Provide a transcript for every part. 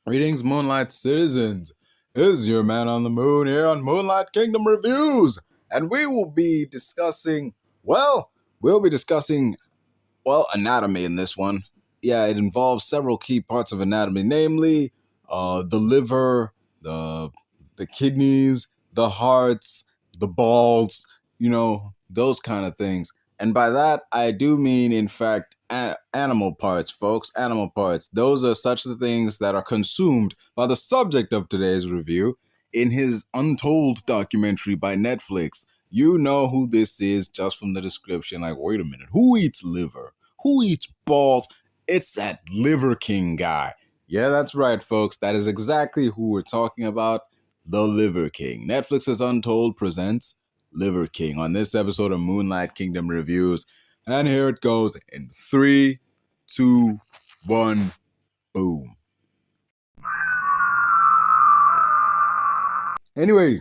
Greetings, Moonlight citizens. This is your man on the moon here on Moonlight Kingdom Reviews. And we will be discussing, we'll be discussing, anatomy in this one. Yeah, it involves several key parts of anatomy, namely the liver, the kidneys, the hearts, the balls, those kind of things. And by that, I do mean, in fact, animal parts, folks. Animal parts. Those are such the things that are consumed by the subject of today's review in his Untold documentary by Netflix. You know who this is just from the description. Like, wait a minute. Who eats liver? Who eats balls? It's that Liver King guy. Yeah, that's right, folks. That is exactly who we're talking about. The Liver King. Netflix's Untold presents Liver King on this episode of Moonlight Kingdom Reviews. And here it goes in 3, 2, 1, boom. Anyway,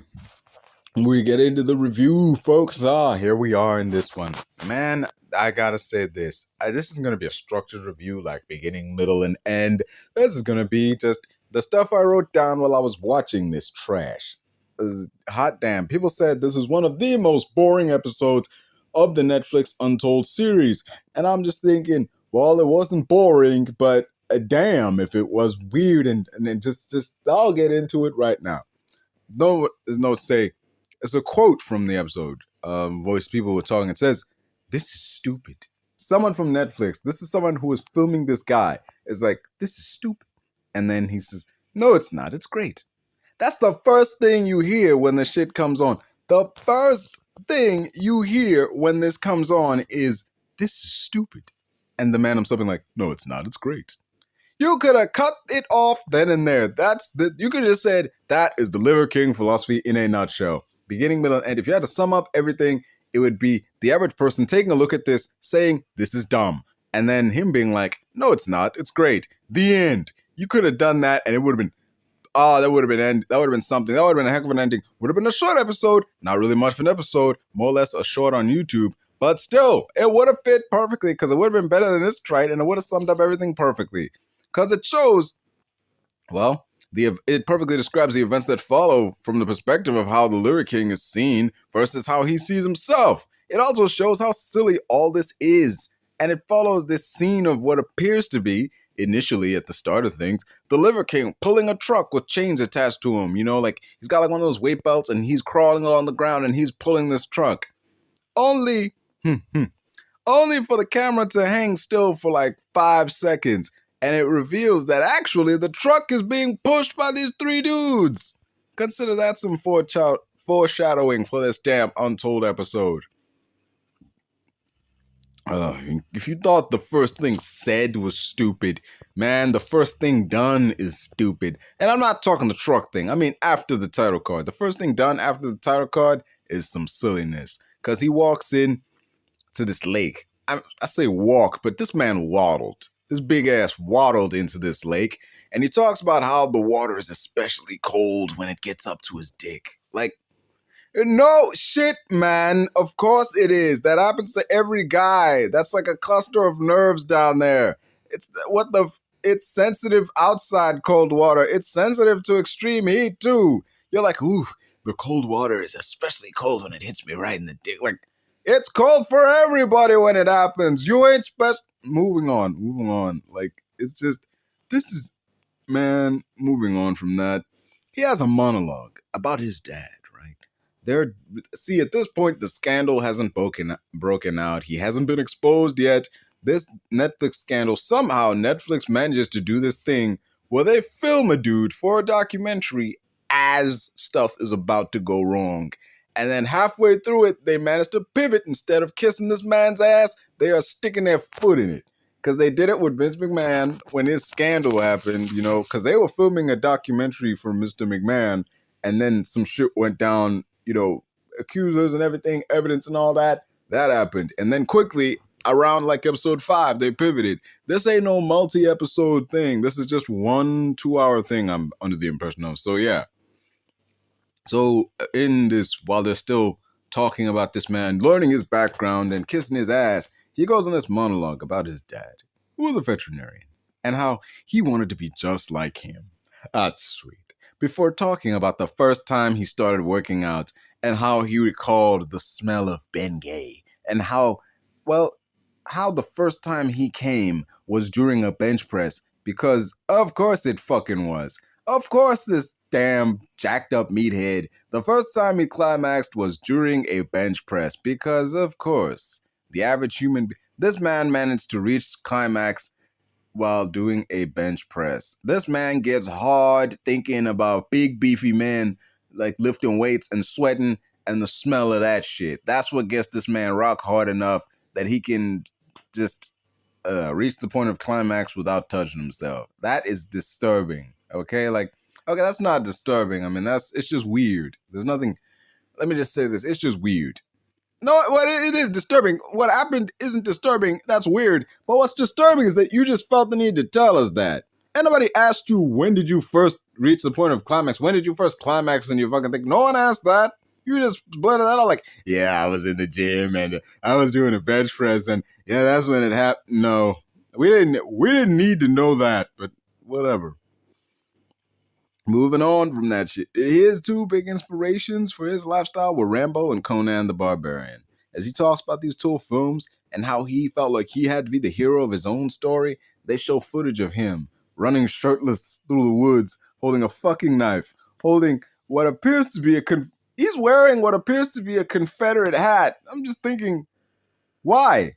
we get into the review, folks. Here we are in this one. Man, I gotta say this. This is gonna be a structured review, like beginning, middle, and end. This is gonna be just the stuff I wrote down while I was watching this trash. Hot damn. People said this is one of the most boring episodes of the Netflix Untold series. And I'm just thinking, well, it wasn't boring, but damn if it was weird. And just I'll get into it right now. No, there's no say. It's a quote from the episode. Voice people were talking. It says, "This is stupid." Someone from Netflix, this is someone who is filming this guy, is like, "This is stupid." And then he says, "No, it's not. It's great." That's the first thing you hear when the shit comes on. The first thing you hear when this comes on is, "This is stupid." And the man himself being like, "No, it's not. It's great." You could have cut it off then and there. You could have just said, that is the Liver King philosophy in a nutshell. Beginning, middle, and end. If you had to sum up everything, it would be the average person taking a look at this, saying, "This is dumb." And then him being like, "No, it's not. It's great." The end. You could have done that and it would have been, that would have been something. That would have been a heck of an ending. Would have been a short episode. Not really much of an episode. More or less a short on YouTube. But still, it would have fit perfectly because it would have been better than this trite and it would have summed up everything perfectly. Because it shows, it perfectly describes the events that follow from the perspective of how the Liver King is seen versus how he sees himself. It also shows how silly all this is. And it follows this scene of what appears to be, initially at the start of things, the Liver King pulling a truck with chains attached to him. Like he's got like one of those weight belts and he's crawling along the ground and he's pulling this truck. Only for the camera to hang still for like 5 seconds. And it reveals that actually the truck is being pushed by these 3 dudes. Consider that some foreshadowing for this damn Untold episode. If you thought the first thing said was stupid, man, the first thing done is stupid. And I'm not talking the truck thing. I mean after the title card. The first thing done after the title card is some silliness. Because he walks in to this lake. I say walk, but this man waddled. This big ass waddled into this lake, and he talks about how the water is especially cold when it gets up to his dick. Like, no shit, man. Of course it is. That happens to every guy. That's like a cluster of nerves down there. It's sensitive outside cold water. It's sensitive to extreme heat too. You're like, ooh, the cold water is especially cold when it hits me right in the dick. Like, it's cold for everybody when it happens. You ain't special. Moving on. Like, it's just, moving on from that. He has a monologue about his dad, right? At this point, the scandal hasn't broken out. He hasn't been exposed yet. This Netflix scandal, somehow Netflix manages to do this thing where they film a dude for a documentary as stuff is about to go wrong. And then halfway through it, they managed to pivot. Instead of kissing this man's ass, they are sticking their foot in it. Because they did it with Vince McMahon when his scandal happened, because they were filming a documentary for Mr. McMahon. And then some shit went down, accusers and everything, evidence and all that. That happened. And then quickly, around like episode 5, they pivoted. This ain't no multi-episode thing. This is just 1 2-hour thing, I'm under the impression of. So, yeah. So in this, while they're still talking about this man, learning his background and kissing his ass, he goes on this monologue about his dad, who was a veterinarian, and how he wanted to be just like him. That's sweet. Before talking about the first time he started working out and how he recalled the smell of Bengay and well, how the first time he came was during a bench press because of course it fucking was. Of course this damn jacked up meathead, the first time he climaxed was during a bench press because of course the average this man managed to reach climax while doing a bench press. This man gets hard thinking about big beefy men like lifting weights and sweating and the smell of that shit. That's what gets this man rock hard enough that he can just reach the point of climax without touching himself. That is disturbing. Okay, okay, that's not disturbing. I mean, it's just weird. There's nothing. Let me just say this. It's just weird. No, what it is disturbing. What happened isn't disturbing. That's weird. But what's disturbing is that you just felt the need to tell us that. Anybody asked you when did you first reach the point of climax? When did you first climax in your fucking thing? No one asked that. You just blurted that out like, yeah, I was in the gym and I was doing a bench press and yeah, that's when it happened. No, we didn't need to know that, but whatever. Moving on from that shit, his two big inspirations for his lifestyle were Rambo and Conan the Barbarian. As he talks about these two films and how he felt like he had to be the hero of his own story, they show footage of him running shirtless through the woods, holding a fucking knife, holding what appears to be he's wearing what appears to be a Confederate hat. I'm just thinking, why?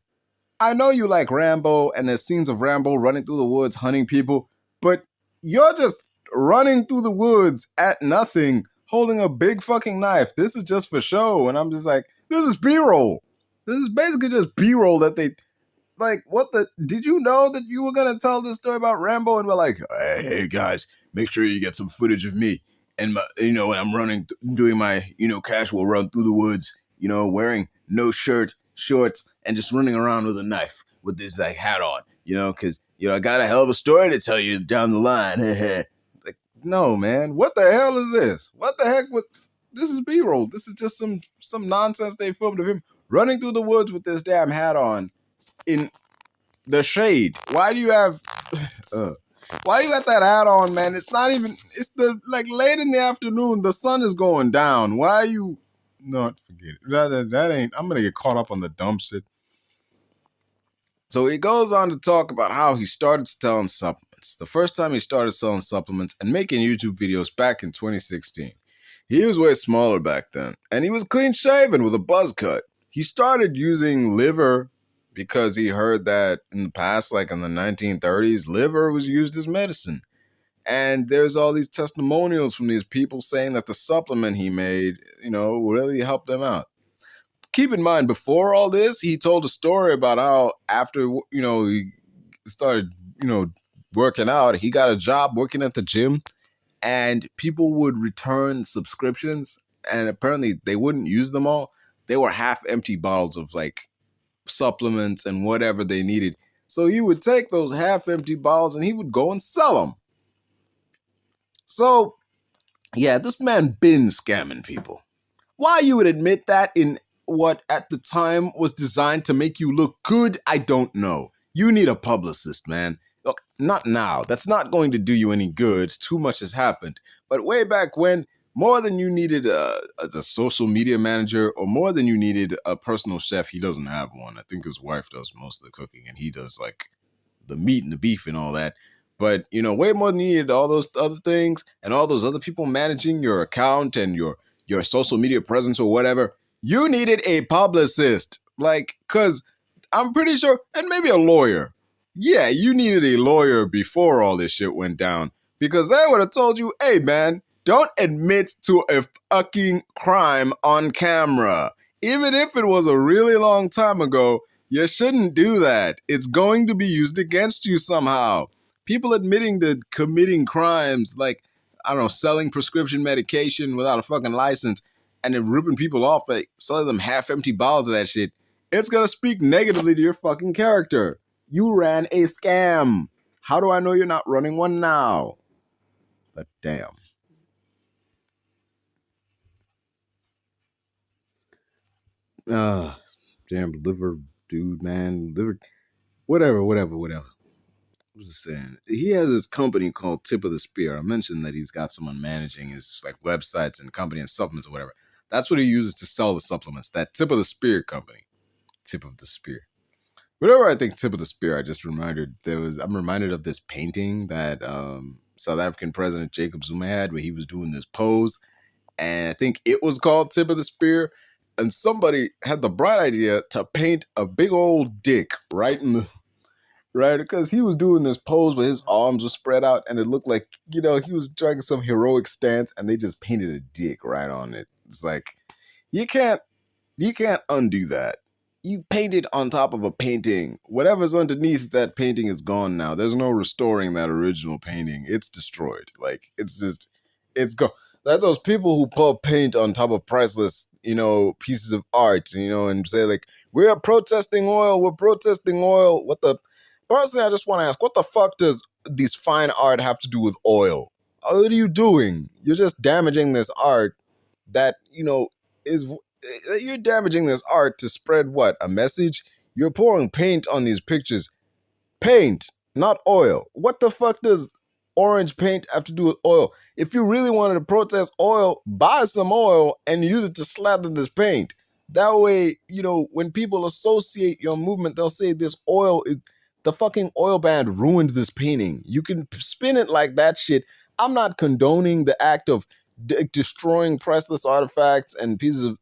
I know you like Rambo and there's scenes of Rambo running through the woods hunting people, but you're just running through the woods at nothing, holding a big fucking knife. This is just for show. And I'm just like, this is B-roll. This is basically just B-roll that they, like, what the, did you know that you were going to tell this story about Rambo and we're like, hey guys, make sure you get some footage of me. And, when I'm running, doing my, casual run through the woods, wearing no shirt, shorts, and just running around with a knife with this, like, hat on, because, I got a hell of a story to tell you down the line. Like, no, man, what the hell is this? What the heck? This is B-roll. This is just some nonsense they filmed of him running through the woods with this damn hat on in the shade. Why do you have... why you got that hat on, man? It's not even... It's late in the afternoon. The sun is going down. Why are you... No, forget it. That ain't... I'm going to get caught up on the dumb shit. So he goes on to talk about how he started selling supplements. The first time he started selling supplements and making YouTube videos back in 2016. He was way smaller back then. And he was clean shaven with a buzz cut. He started using liver because he heard that in the past, like in the 1930s, liver was used as medicine. And there's all these testimonials from these people saying that the supplement he made, really helped them out. Keep in mind, before all this, he told a story about how after, he started, working out, he got a job working at the gym and people would return subscriptions and apparently they wouldn't use them all. They were half empty bottles of like supplements and whatever they needed. So he would take those half empty bottles and he would go and sell them. So, yeah, this man been scamming people. Why you would admit that in what at the time was designed to make you look good, I don't know. You need a publicist, man. Look, not now. That's not going to do you any good. Too much has happened. But way back when, more than you needed a social media manager or more than you needed a personal chef, he doesn't have one. I think his wife does most of the cooking and he does like the meat and the beef and all that. But, way more than you needed all those other things and all those other people managing your account and your social media presence or whatever, you needed a publicist. Like, because I'm pretty sure, and maybe a lawyer. Yeah, you needed a lawyer before all this shit went down. Because they would have told you, hey, man, don't admit to a fucking crime on camera. Even if it was a really long time ago, you shouldn't do that. It's going to be used against you somehow. People admitting to committing crimes like, I don't know, selling prescription medication without a fucking license and then ripping people off, like selling them half-empty bottles of that shit, it's gonna speak negatively to your fucking character. You ran a scam. How do I know you're not running one now? But damn. Damn liver, dude, man. Liver, whatever. was I saying? He has his company called Tip of the Spear. I mentioned that he's got someone managing his like websites and company and supplements or whatever. That's what he uses to sell the supplements. That Tip of the Spear company. Tip of the Spear. Whenever I think Tip of the Spear, I'm reminded of this painting that South African President Jacob Zuma had where he was doing this pose, and I think it was called Tip of the Spear. And somebody had the bright idea to paint a big old dick right in the right, because he was doing this pose where his arms were spread out, and it looked like he was trying some heroic stance, and they just painted a dick right on it. It's like you can't undo that. You paint it on top of a painting. Whatever's underneath that painting is gone now. There's no restoring that original painting. It's destroyed. Like it's gone. Like those people who pour paint on top of priceless, pieces of art, and say like, we're protesting oil. We're protesting oil. Personally, I just want to ask, what the fuck does these fine art have to do with oil? What are you doing? You're just damaging this art that, is you're damaging this art to spread what? A message? You're pouring paint on these pictures. Paint, not oil. What the fuck does orange paint have to do with oil? If you really wanted to protest oil, buy some oil and use it to slather this paint. That way, when people associate your movement, they'll say this oil is the fucking oil ban ruined this painting. You can spin it like that shit. I'm not condoning the act of destroying priceless artifacts and pieces of,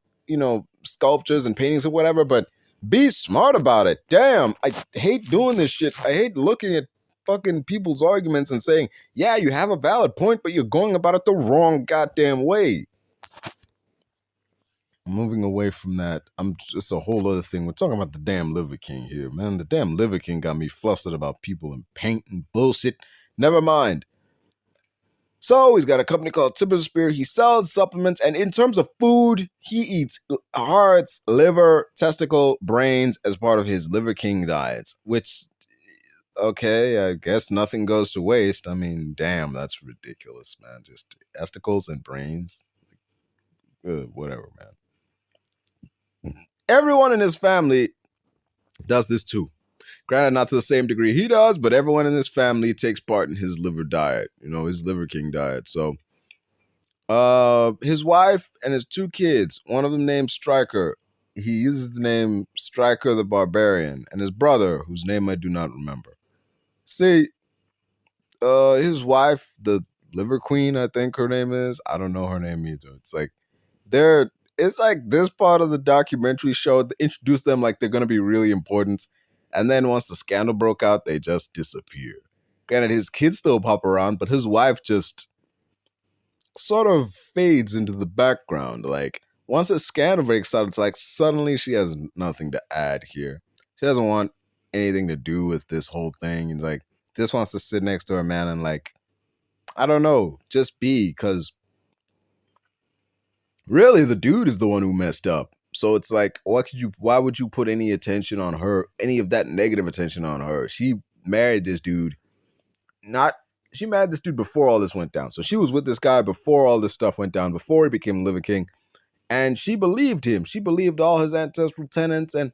sculptures and paintings or whatever, but be smart about it. Damn, I hate doing this shit. I hate looking at fucking people's arguments and saying, yeah, you have a valid point, but you're going about it the wrong goddamn way. Moving away from that, I'm just a whole other thing. We're talking about the damn Liver King here, man. The damn Liver King got me flustered about people and paint and bullshit. Never mind. So he's got a company called Tip of the Spear. He sells supplements, and in terms of food, he eats hearts, liver, testicle, brains as part of his Liver King diets, which, okay, I guess nothing goes to waste. I mean, damn, that's ridiculous, man. Just testicles and brains. Whatever, man. Everyone in his family does this too. Granted, not to the same degree he does, but everyone in his family takes part in his liver diet, his Liver King diet. So, his wife and his 2 kids, one of them named Stryker, he uses the name Stryker the Barbarian, and his brother, whose name I do not remember. See, his wife, the Liver Queen, I think her name is. I don't know her name either. It's like this part of the documentary show introduced them like they're going to be really important. And then once the scandal broke out, they just disappear. Granted, his kids still pop around, but his wife just sort of fades into the background. Like, once the scandal breaks out, it's like suddenly she has nothing to add here. She doesn't want anything to do with this whole thing. And like, just wants to sit next to her man and like, I don't know, just be, because really the dude is the one who messed up. So it's like, why would you put any attention on her, any of that negative attention on her? She married this dude. She married this dude before all this went down. So she was with this guy before all this stuff went down, before he became Liver King. And she believed him. She believed all his ancestral tenets and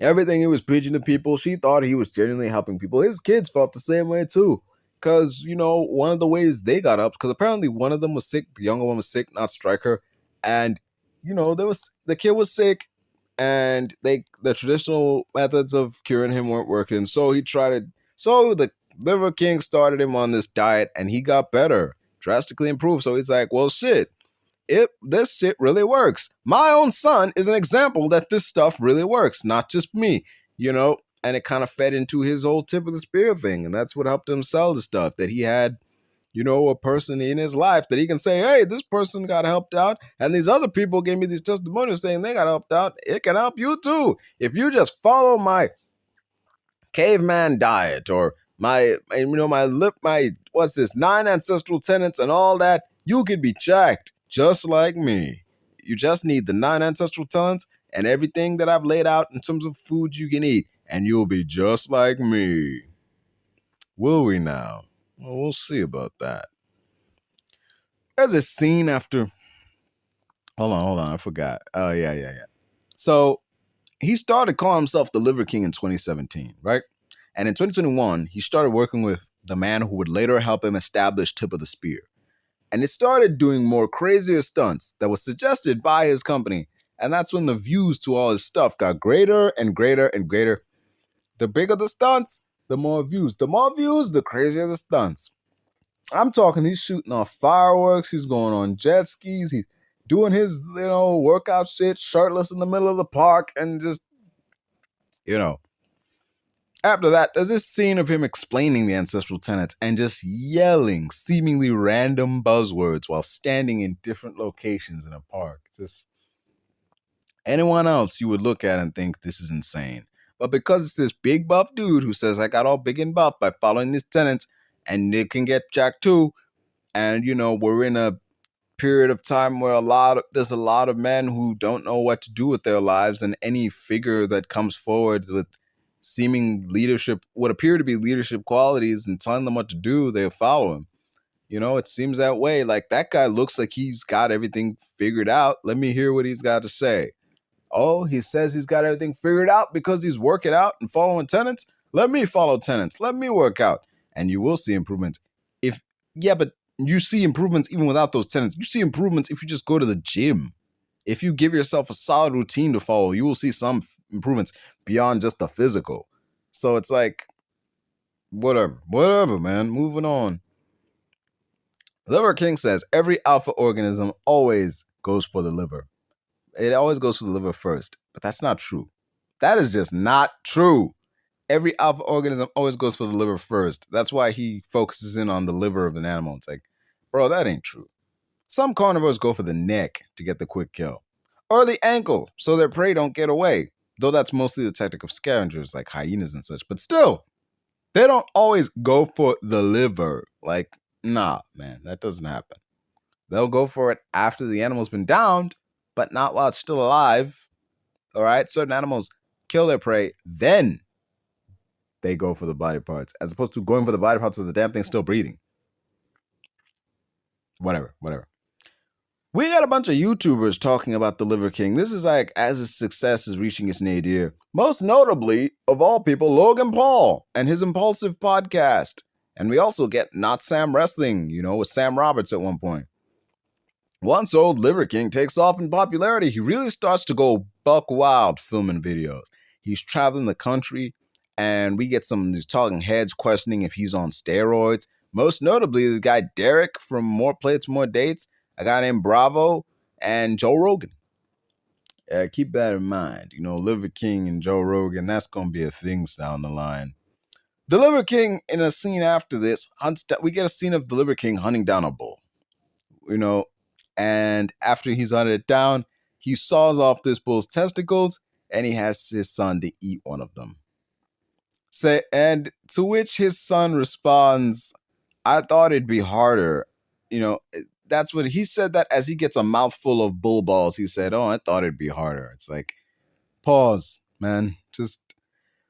everything he was preaching to people. She thought he was genuinely helping people. His kids felt the same way too. Because, one of the ways they got up, because apparently one of them was sick, the younger one was sick, not Stryker. And the kid was sick, and the traditional methods of curing him weren't working. So the Liver King started him on this diet, and he got better, drastically improved. So he's like, well, shit, this shit really works. My own son is an example that this stuff really works, not just me, and it kind of fed into his whole Tip of the Spear thing. And that's what helped him sell the stuff, that he had a person in his life that he can say, hey, this person got helped out, and these other people gave me these testimonials saying they got helped out. It can help you too. If you just follow my caveman diet or my 9 ancestral tenets and all that, you could be jacked just like me. You just need the 9 ancestral tenets and everything that I've laid out in terms of food you can eat, and you'll be just like me. Will we now? Well, we'll see about that. There's a scene after. Hold on. I forgot. Oh, yeah. So he started calling himself the Liver King in 2017, right? And in 2021, he started working with the man who would later help him establish Tip of the Spear. And it started doing more crazier stunts that was suggested by his company. And that's when the views to all his stuff got greater and greater and greater. The bigger the stunts, the more views. The more views, the crazier the stunts. I'm talking, he's shooting off fireworks, he's going on jet skis, he's doing his, workout shit, shirtless in the middle of the park, and just, After that, there's this scene of him explaining the ancestral tenets and just yelling seemingly random buzzwords while standing in different locations in a park. Just anyone else you would look at and think this is insane. But because it's this big buff dude who says I got all big and buff by following these tenets and it can get jacked too, and we're in a period of time where there's a lot of men who don't know what to do with their lives, and any figure that comes forward with seeming leadership, what appear to be leadership qualities, and telling them what to do, they'll follow him. It seems that way. Like, that guy looks like he's got everything figured out. Let me hear what he's got to say. Oh, he says he's got everything figured out because he's working out and following tenets. Let me follow tenets. Let me work out. And you will see improvements. But you see improvements even without those tenets. You see improvements if you just go to the gym. If you give yourself a solid routine to follow, you will see some improvements beyond just the physical. So it's like, whatever, man. Moving on. Liver King says every alpha organism always goes for the liver. It always goes for the liver first, but that's not true. That is just not true. Every alpha organism always goes for the liver first. That's why he focuses in on the liver of an animal. It's like, bro, that ain't true. Some carnivores go for the neck to get the quick kill, or the ankle so their prey don't get away, though that's mostly the tactic of scavengers like hyenas and such. But still, they don't always go for the liver. Like, nah, man, that doesn't happen. They'll go for it after the animal's been downed, but not while it's still alive. All right? Certain animals kill their prey, then they go for the body parts, as opposed to going for the body parts of the damn thing still breathing. Whatever. We got a bunch of YouTubers talking about the Liver King. This is like as his success is reaching its nadir. Most notably, of all people, Logan Paul and his Impulsive podcast. And we also get Not Sam Wrestling, with Sam Roberts at one point. Once old Liver King takes off in popularity, he really starts to go buck wild filming videos. He's traveling the country, and we get some of these talking heads questioning if he's on steroids. Most notably, the guy Derek from More Plates, More Dates, a guy named Bravo, and Joe Rogan. Keep that in mind. Liver King and Joe Rogan, that's going to be a thing down the line. The Liver King, in a scene after this, we get a scene of the Liver King hunting down a bull. And after he's hunted it down, he saws off this bull's testicles, and he has his son to eat one of them. And to which his son responds, I thought it'd be harder. That's what he said, that as he gets a mouthful of bull balls, he said, oh, I thought it'd be harder. It's like, pause, man. Just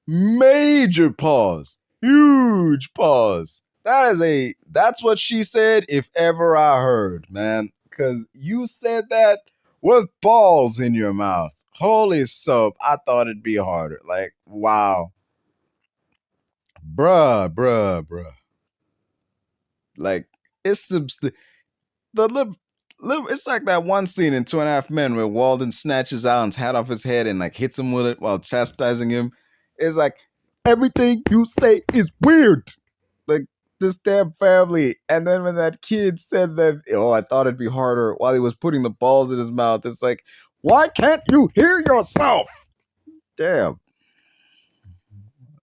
major pause. Huge pause. That's what she said, if ever I heard, man. Because you said that with balls in your mouth. Holy soap. I thought it'd be harder. Like, wow. Bruh. Like, it's it's like that one scene in 2.5 Men where Walden snatches Alan's hat off his head and like hits him with it while chastising him. It's like, everything you say is weird. Like, this damn family. And then when that kid said that, I thought it'd be harder, while he was putting the balls in his mouth, it's like, why can't you hear yourself? Damn.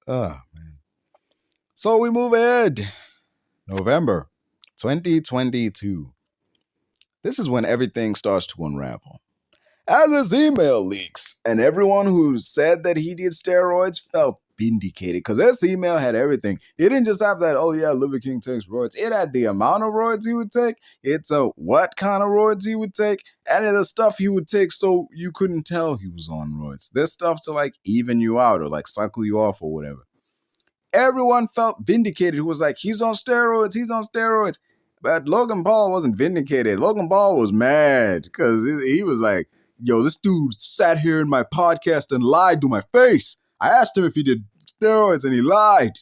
Oh, man. So we move ahead. November 2022. This is when everything starts to unravel. As his email leaks, and everyone who said that he did steroids felt vindicated, because this email had everything. It didn't just have that, oh yeah, Liver King takes roids. It had the amount of roids he would take. It's what kind of roids he would take, and the stuff he would take so you couldn't tell he was on roids. There's stuff to like even you out or like cycle you off or whatever. Everyone felt vindicated who was like, he's on steroids. But Logan Paul wasn't vindicated. Logan Paul was mad because he was like, yo, this dude sat here in my podcast and lied to my face. I asked him if he did steroids, and he lied.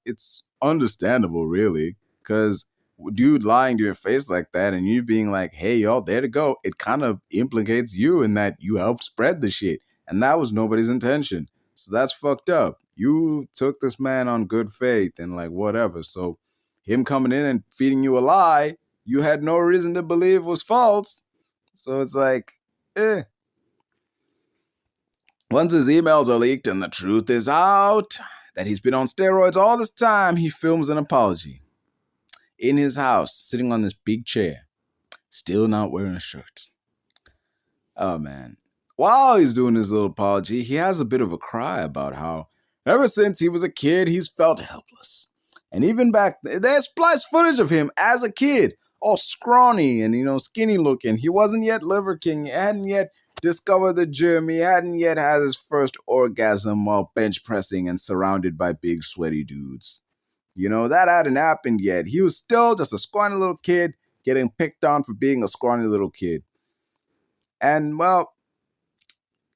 It's understandable, really, because dude lying to your face like that and you being like, hey, y'all, there to go, it kind of implicates you in that you helped spread the shit. And that was nobody's intention. So that's fucked up. You took this man on good faith and like whatever. So him coming in and feeding you a lie you had no reason to believe was false. So it's like, eh. Once his emails are leaked and the truth is out that he's been on steroids all this time, he films an apology in his house, sitting on this big chair, still not wearing a shirt. Oh, man. While he's doing his little apology, he has a bit of a cry about how ever since he was a kid, he's felt helpless. And even back there's splice footage of him as a kid, all scrawny and, skinny looking. He wasn't yet liverking. He hadn't yet discovered the gym. He hadn't yet had his first orgasm while bench pressing and surrounded by big sweaty dudes. That hadn't happened yet. He was still just a scrawny little kid getting picked on for being a scrawny little kid. And, well,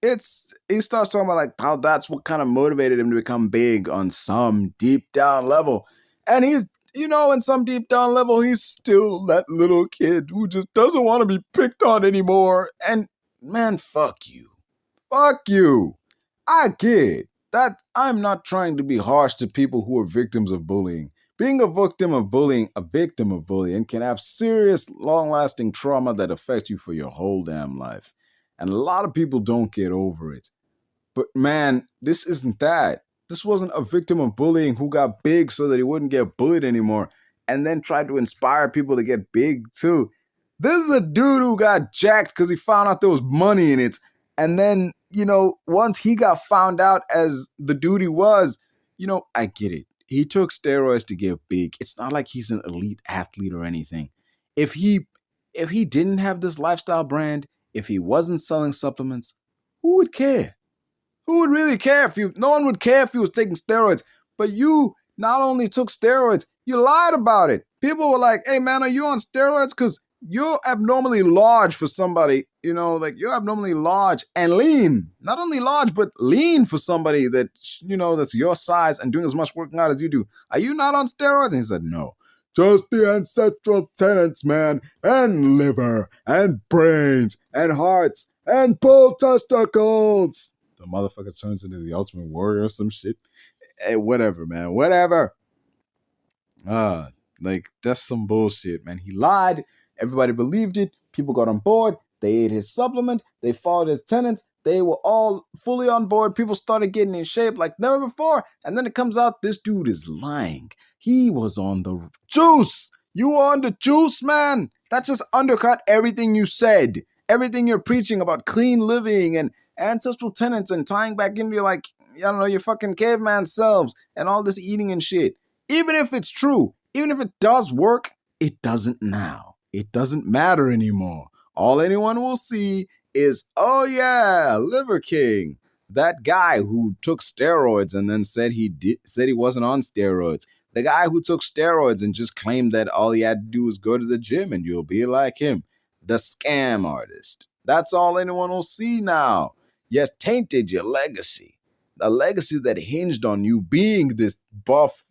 he starts talking about like how that's what kind of motivated him to become big on some deep down level. And he's, in some deep down level, he's still that little kid who just doesn't want to be picked on anymore. And, man, fuck you. Fuck you. I get it. That I'm not trying to be harsh to people who are victims of bullying. Being a victim of bullying can have serious, long-lasting trauma that affects you for your whole damn life. And a lot of people don't get over it. But man, this isn't that. This wasn't a victim of bullying who got big so that he wouldn't get bullied anymore and then tried to inspire people to get big too. This is a dude who got jacked because he found out there was money in it. And then, once he got found out as the dude he was, I get it. He took steroids to get big. It's not like he's an elite athlete or anything. If he didn't have this lifestyle brand, if he wasn't selling supplements, who would care? Who would really care no one would care if he was taking steroids. But you not only took steroids, you lied about it. People were like, hey man, are you on steroids? Because you're abnormally large for somebody, you're abnormally large and lean. Not only large, but lean for somebody that, that's your size and doing as much working out as you do. Are you not on steroids? And he said, no. Just the ancestral tenets, man, and liver, and brains, and hearts, and bull testicles. The motherfucker turns into the Ultimate Warrior or some shit. Hey, whatever, man, whatever. That's some bullshit, man. He lied. Everybody believed it. People got on board. They ate his supplement. They followed his tenets. They were all fully on board. People started getting in shape like never before. And then it comes out this dude is lying. He was on the juice. You were on the juice, man. That just undercut everything you said. Everything you're preaching about clean living and ancestral tenets and tying back into your fucking caveman selves and all this eating and shit. Even if it's true, even if it does work, it doesn't now. It doesn't matter anymore. All anyone will see is, oh yeah, Liver King. That guy who took steroids and then said he wasn't on steroids. The guy who took steroids and just claimed that all he had to do was go to the gym and you'll be like him. The scam artist. That's all anyone will see now. You tainted your legacy. A legacy that hinged on you being this buff,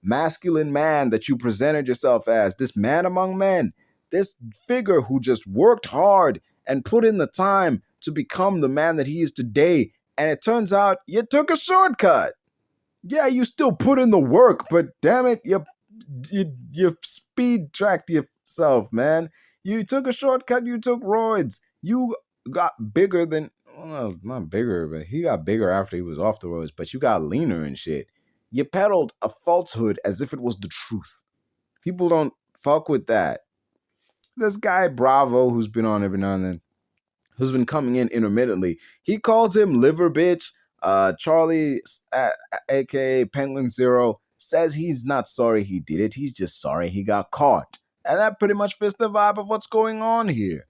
masculine man that you presented yourself as, this man among men, this figure who just worked hard and put in the time to become the man that he is today. And it turns out you took a shortcut. Yeah, you still put in the work, but damn it, you speed tracked yourself, man. You took a shortcut, you took roids. You got bigger than, well, not bigger, but he got bigger after he was off the roids, but you got leaner and shit. You peddled a falsehood as if it was the truth. People don't fuck with that. This guy, Bravo, who's been on every now and then, who's been coming in intermittently, he calls him Liver Bitch. Charlie, aka Penguin Zero, says he's not sorry he did it. He's just sorry he got caught. And that pretty much fits the vibe of what's going on here.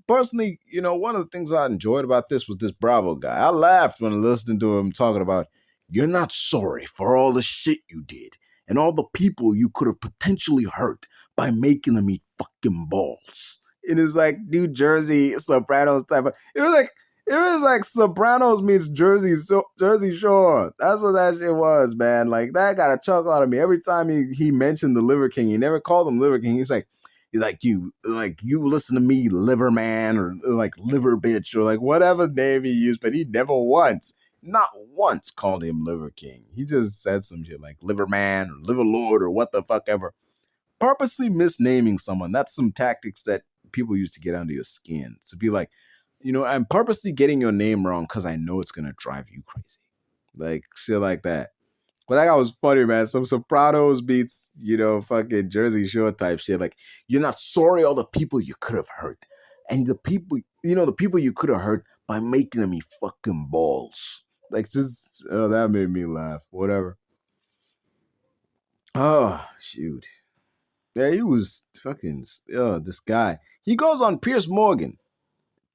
Personally, one of the things I enjoyed about this was this Bravo guy. I laughed when listening to him talking about, you're not sorry for all the shit you did and all the people you could have potentially hurt by making them eat fucking balls. It is like New Jersey Sopranos type of, it It was like Sopranos meets Jersey Shore. That's what that shit was, man. Like that got a chuckle out of me every time he mentioned the Liver King. He never called him Liver King. He's like you listen to me, liver man, or like liver bitch, or like whatever name he used, but he never once, not once, called him Liver King. He just said some shit like liver man or liver lord or what the fuck ever. Purposely misnaming someone. That's some tactics that people use to get under your skin. To be like, I'm purposely getting your name wrong because I know it's gonna drive you crazy. Like shit like that. But that guy was funny, man. Some Sopranos beats, fucking Jersey Shore type shit. Like, you're not sorry all the people you could have hurt. And the people you could have hurt by making them eat fucking balls. Like, just, that made me laugh. Whatever. Oh, shoot. Yeah, he was fucking, this guy. He goes on Piers Morgan.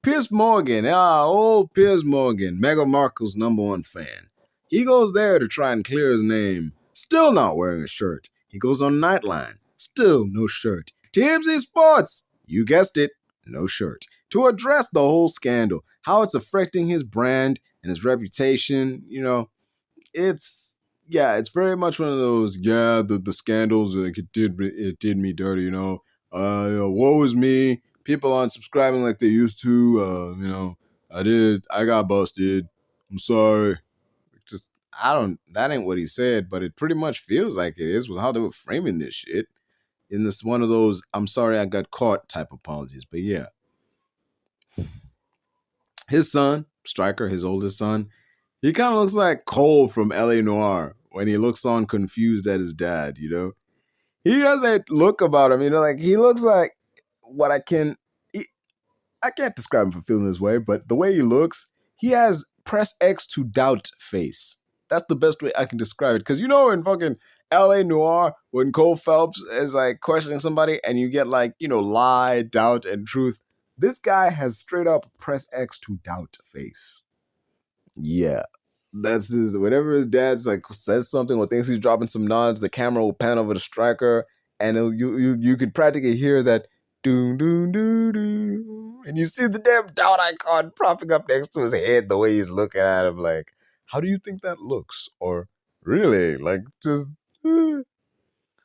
Old Piers Morgan, Meghan Markle's #1 fan. He goes there to try and clear his name. Still not wearing a shirt. He goes on Nightline. Still no shirt. TMZ Sports. You guessed it. No shirt. To address the whole scandal, how it's affecting his brand and his reputation, it's very much one of those, the scandals, like it did me dirty, woe is me. People aren't subscribing like they used to, I got busted. I'm sorry. That ain't what he said, but it pretty much feels like it is with how they were framing this shit. In this one of those, I'm sorry I got caught type apologies. But yeah. His son, Stryker, his oldest son, he kind of looks like Cole from LA Noire when he looks on confused at his dad, He has that look about him, like he looks like what I can't describe him for feeling this way, but the way he looks, he has press X to doubt face. That's the best way I can describe it. Because in fucking LA Noire, when Cole Phelps is like questioning somebody and you get like, lie, doubt, and truth, this guy has straight up press X to doubt face. Yeah. That's whenever his dad's like says something or thinks he's dropping some nods, the camera will pan over the Stryker and you could practically hear that doom doom doo doo, and you see the damn doubt icon propping up next to his head the way he's looking at him like, how do you think that looks? Or really, like just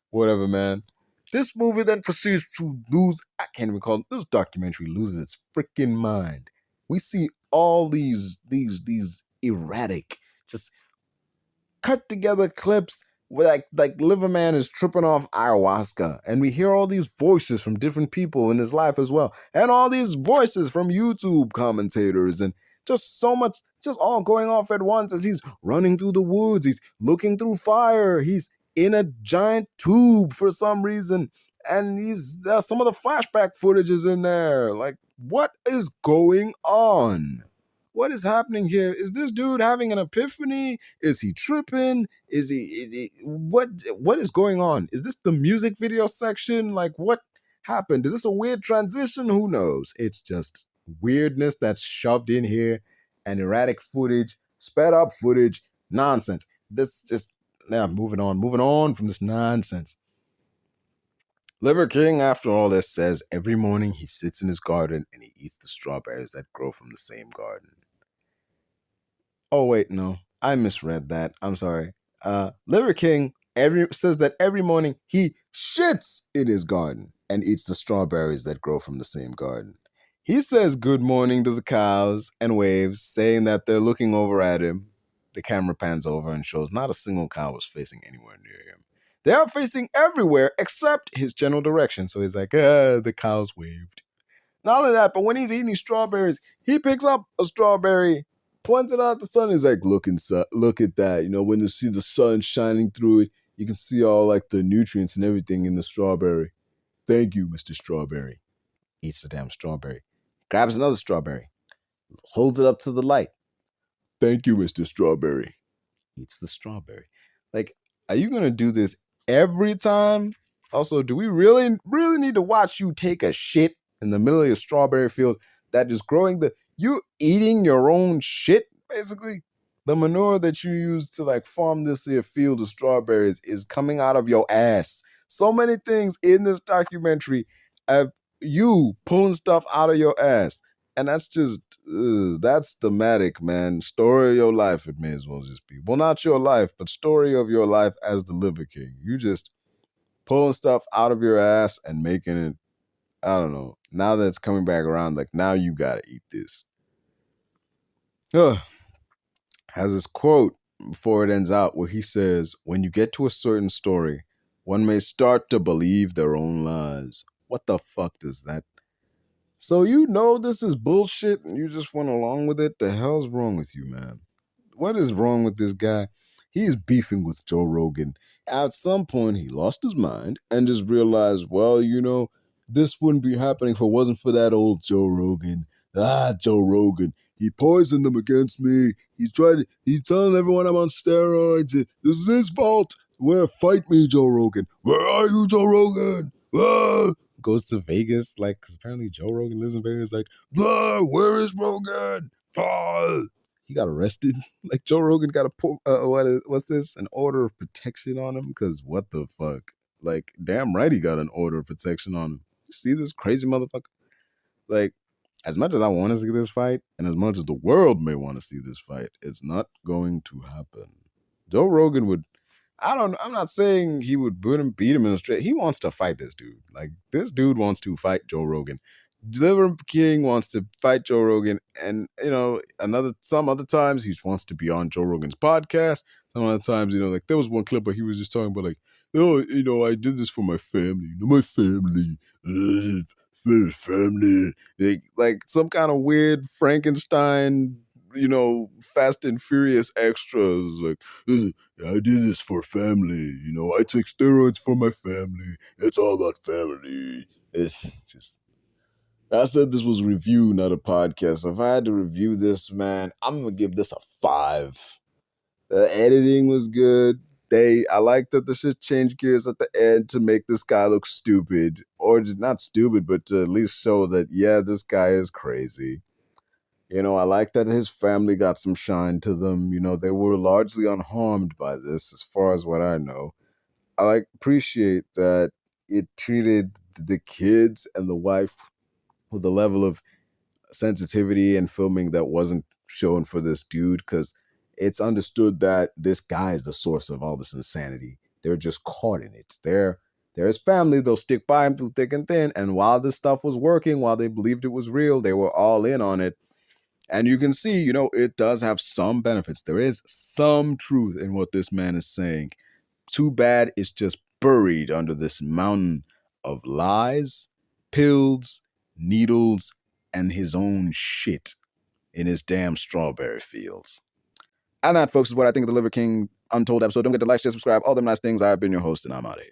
whatever, man. This movie then proceeds to lose. I can't even call it. This documentary loses its freaking mind. We see all these erratic, just cut together clips where like Liverman is tripping off ayahuasca, and we hear all these voices from different people in his life as well, and all these voices from YouTube commentators, and just so much, just all going off at once as he's running through the woods, he's looking through fire, he's in a giant tube for some reason, and he's some of the flashback footage is in there. Like, what is going on? What is happening here? Is this dude having an epiphany? Is he tripping? What is going on? Is this the music video section? Like, what happened? Is this a weird transition? Who knows? It's just weirdness that's shoved in here, and erratic footage, sped up footage, nonsense. This just, moving on from this nonsense. Liver King, after all this, says every morning he sits in his garden and he eats the strawberries that grow from the same garden. Oh, wait, no. I misread that. I'm sorry. Liver King says that every morning he shits in his garden and eats the strawberries that grow from the same garden. He says good morning to the cows and waves, saying that they're looking over at him. The camera pans over and shows not a single cow was facing anywhere near him. They are facing everywhere except his general direction. So he's like, the cows waved. Not only that, but when he's eating strawberries, he picks up a strawberry, points it out at the sun. He's like, look at that. When you see the sun shining through it, you can see all like the nutrients and everything in the strawberry. Thank you, Mr. Strawberry. Eats the damn strawberry. Grabs another strawberry. Holds it up to the light. Thank you, Mr. Strawberry. Eats the strawberry. Like, are you going to do this every time? Also, do we really need to watch you take a shit in the middle of your strawberry field that is growing you eating your own shit, basically? The manure that you use to like farm this here field of strawberries is coming out of your ass. So many things in this documentary of you pulling stuff out of your ass. And that's just, that's thematic, man. Story of your life, it may as well just be. Well, not your life, but story of your life as the Liver King. You just pulling stuff out of your ass and making it, I don't know. Now that it's coming back around, like, now you gotta eat this. Has this quote before it ends out where he says, when you get to a certain story, one may start to believe their own lies. What the fuck does that? So you know this is bullshit and you just went along with it? The hell's wrong with you, man? What is wrong with this guy? He's beefing with Joe Rogan. At some point, he lost his mind and just realized, well, this wouldn't be happening if it wasn't for that old Joe Rogan. Joe Rogan. He poisoned them against me. He's telling everyone I'm on steroids. This is his fault. Fight me, Joe Rogan. Where are you, Joe Rogan? Goes to Vegas, like, because apparently Joe Rogan lives in Vegas. Like, where is Rogan? He got arrested. Like, Joe Rogan got what's this? An order of protection on him? Because what the fuck? Like, damn right he got an order of protection on him. You see this crazy motherfucker? Like, as much as I want to see this fight, and as much as the world may want to see this fight, it's not going to happen. Joe Rogan would, I'm not saying he would beat him in a straight. He wants to fight this dude. Like, this dude wants to fight Joe Rogan. Liver King wants to fight Joe Rogan, and some other times he wants to be on Joe Rogan's podcast. Some other times, like, there was one clip where he was just talking about, like, I did this for my family. My family, family, like some kind of weird Frankenstein, Fast and Furious extras, like, I did this for family. I take steroids for my family. It's all about family. It's just. I said this was a review, not a podcast. So if I had to review this, man, I'm gonna give this a 5. The editing was good. I like that the shit changed gears at the end to make this guy look stupid, or just not stupid, but to at least show that, yeah, this guy is crazy. I like that his family got some shine to them. They were largely unharmed by this, as far as what I know. I appreciate that it treated the kids and the wife with a level of sensitivity and filming that wasn't shown for this dude, because it's understood that this guy is the source of all this insanity. They're just caught in it. They're his family. They'll stick by him through thick and thin. And while this stuff was working, while they believed it was real, they were all in on it. And you can see, it does have some benefits. There is some truth in what this man is saying. Too bad it's just buried under this mountain of lies, pills, needles, and his own shit in his damn strawberry fields. And that, folks, is what I think of the Liver King Untold episode. Don't forget to like, share, subscribe, all them nice things. I have been your host, and I'm out of here.